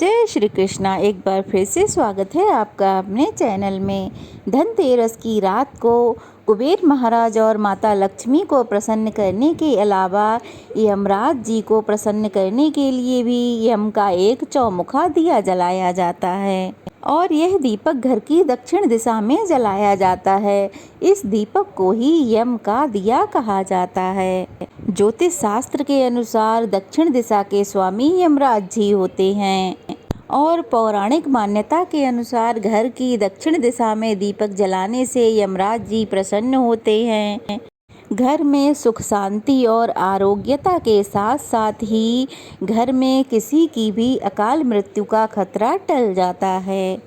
जय श्री कृष्णा। एक बार फिर से स्वागत है आपका अपने चैनल में। धनतेरस की रात को कुबेर महाराज और माता लक्ष्मी को प्रसन्न करने के अलावा यमराज जी को प्रसन्न करने के लिए भी यम का एक चौमुखा दिया जलाया जाता है और यह दीपक घर की दक्षिण दिशा में जलाया जाता है। इस दीपक को ही यम का दिया कहा जाता है। ज्योतिष शास्त्र के अनुसार दक्षिण दिशा के स्वामी यमराज जी होते हैं और पौराणिक मान्यता के अनुसार घर की दक्षिण दिशा में दीपक जलाने से यमराज जी प्रसन्न होते हैं। घर में सुख शांति और आरोग्यता के साथ साथ ही घर में किसी की भी अकाल मृत्यु का खतरा टल जाता है।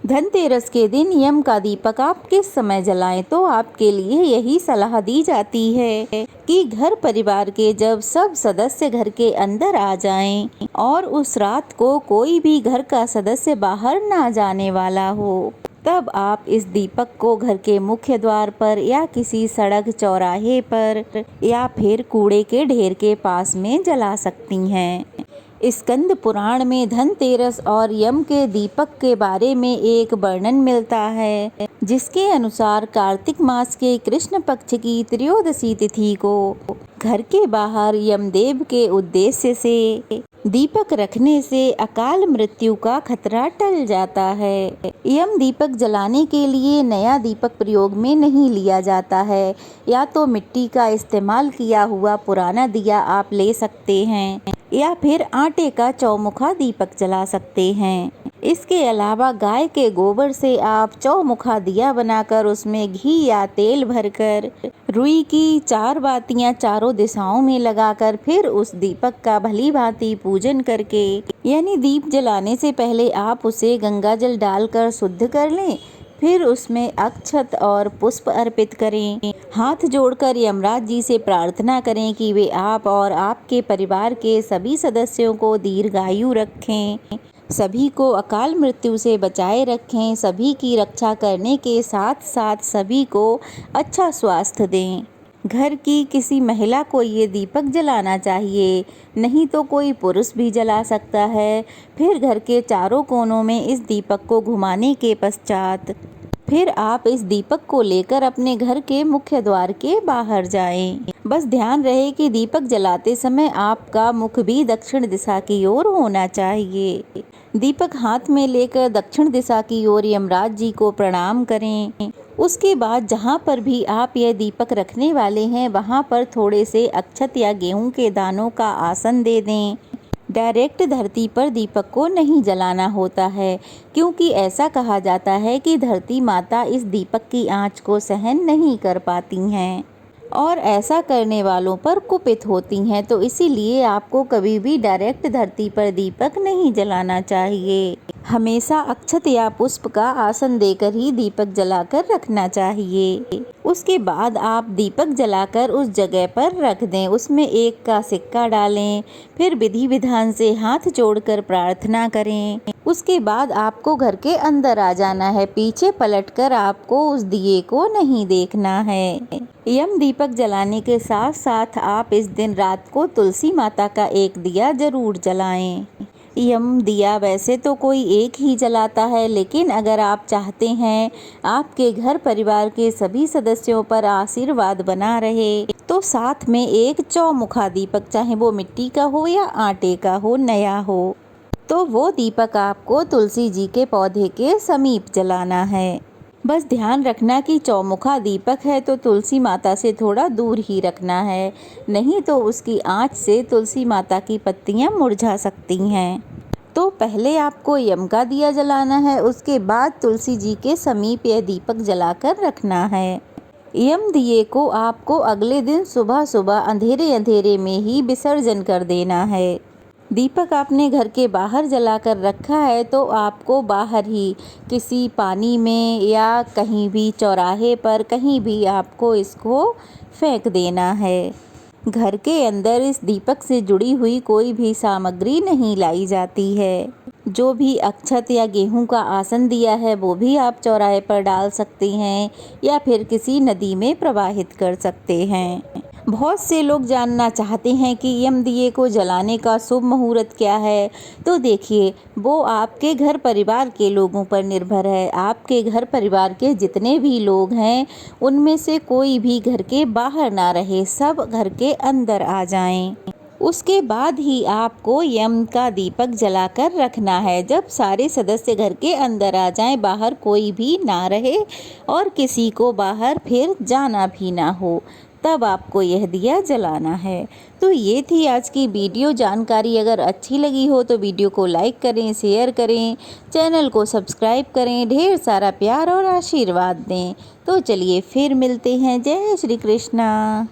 धनतेरस के दिन यम का दीपक आप किस समय जलाएं, तो आपके लिए यही सलाह दी जाती है कि घर परिवार के जब सब सदस्य घर के अंदर आ जाएं और उस रात को कोई भी घर का सदस्य बाहर ना जाने वाला हो, तब आप इस दीपक को घर के मुख्य द्वार पर या किसी सड़क चौराहे पर या फिर कूड़े के ढेर के पास में जला सकती हैं। स्कंद पुराण में धनतेरस और यम के दीपक के बारे में एक वर्णन मिलता है, जिसके अनुसार कार्तिक मास के कृष्ण पक्ष की त्रयोदशी तिथि को घर के बाहर यमदेव के उद्देश्य से दीपक रखने से अकाल मृत्यु का खतरा टल जाता है। यम दीपक जलाने के लिए नया दीपक प्रयोग में नहीं लिया जाता है, या तो मिट्टी का इस्तेमाल किया हुआ पुराना दिया आप ले सकते हैं या फिर आटे का चौमुखा दीपक जला सकते हैं। इसके अलावा गाय के गोबर से आप चौमुखा दिया बनाकर उसमें घी या तेल भरकर रुई की 4 बातियां चारों दिशाओं में लगाकर फिर उस दीपक का भली भांति पूजन करके, यानी दीप जलाने से पहले आप उसे गंगा जल डालकर शुद्ध कर लें। फिर उसमें अक्षत और पुष्प अर्पित करें। हाथ जोड़कर यमराज जी से प्रार्थना करें कि वे आप और आपके परिवार के सभी सदस्यों को दीर्घायु रखें, सभी को अकाल मृत्यु से बचाए रखें, सभी की रक्षा करने के साथ साथ सभी को अच्छा स्वास्थ्य दें। घर की किसी महिला को ये दीपक जलाना चाहिए, नहीं तो कोई पुरुष भी जला सकता है। फिर घर के चारों कोनों में इस दीपक को घुमाने के पश्चात फिर आप इस दीपक को लेकर अपने घर के मुख्य द्वार के बाहर जाएं। बस ध्यान रहे कि दीपक जलाते समय आपका मुख भी दक्षिण दिशा की ओर होना चाहिए। दीपक हाथ में लेकर दक्षिण दिशा की ओर यमराज जी को प्रणाम करें। उसके बाद जहाँ पर भी आप यह दीपक रखने वाले हैं, वहाँ पर थोड़े से अक्षत या गेहूं के दानों का आसन दे दें। डायरेक्ट धरती पर दीपक को नहीं जलाना होता है, क्योंकि ऐसा कहा जाता है कि धरती माता इस दीपक की आंच को सहन नहीं कर पाती हैं और ऐसा करने वालों पर कुपित होती हैं। तो इसीलिए आपको कभी भी डायरेक्ट धरती पर दीपक नहीं जलाना चाहिए। हमेशा अक्षत या पुष्प का आसन देकर ही दीपक जलाकर रखना चाहिए। उसके बाद आप दीपक जलाकर उस जगह पर रख दें, उसमें 1 का सिक्का डालें, फिर विधि विधान से हाथ जोड़कर प्रार्थना करें। उसके बाद आपको घर के अंदर आ जाना है। पीछे पलटकर आपको उस दिए को नहीं देखना है। यम दीपक जलाने के साथ साथ आप इस दिन रात को तुलसी माता का एक दिया जरूर जलाएं। यम दिया वैसे तो कोई एक ही जलाता है, लेकिन अगर आप चाहते हैं आपके घर परिवार के सभी सदस्यों पर आशीर्वाद बना रहे, तो साथ में एक चौमुखा दीपक, चाहे वो मिट्टी का हो या आटे का हो, नया हो, तो वो दीपक आपको तुलसी जी के पौधे के समीप जलाना है। बस ध्यान रखना कि चौमुखा दीपक है तो तुलसी माता से थोड़ा दूर ही रखना है, नहीं तो उसकी आंच से तुलसी माता की पत्तियां मुरझा सकती हैं। तो पहले आपको यम का दिया जलाना है, उसके बाद तुलसी जी के समीप यह दीपक जलाकर रखना है। यम दिए को आपको अगले दिन सुबह सुबह अंधेरे अंधेरे में ही विसर्जन कर देना है। दीपक आपने घर के बाहर जलाकर रखा है तो आपको बाहर ही किसी पानी में या कहीं भी चौराहे पर कहीं भी आपको इसको फेंक देना है। घर के अंदर इस दीपक से जुड़ी हुई कोई भी सामग्री नहीं लाई जाती है। जो भी अक्षत या गेहूं का आसन दिया है वो भी आप चौराहे पर डाल सकते हैं या फिर किसी नदी में प्रवाहित कर सकते हैं। बहुत से लोग जानना चाहते हैं कि यम दिए को जलाने का शुभ मुहूर्त क्या है। तो देखिए, वो आपके घर परिवार के लोगों पर निर्भर है। आपके घर परिवार के जितने भी लोग हैं, उनमें से कोई भी घर के बाहर ना रहे, सब घर के अंदर आ जाएं। उसके बाद ही आपको यम का दीपक जलाकर रखना है। जब सारे सदस्य घर के अंदर आ जाएं, बाहर कोई भी ना रहे और किसी को बाहर फिर जाना भी ना हो, तब आपको यह दिया जलाना है। तो ये थी आज की वीडियो जानकारी। अगर अच्छी लगी हो तो वीडियो को लाइक करें, शेयर करें, चैनल को सब्सक्राइब करें, ढेर सारा प्यार और आशीर्वाद दें। तो चलिए फिर मिलते हैं। जय श्री कृष्णा।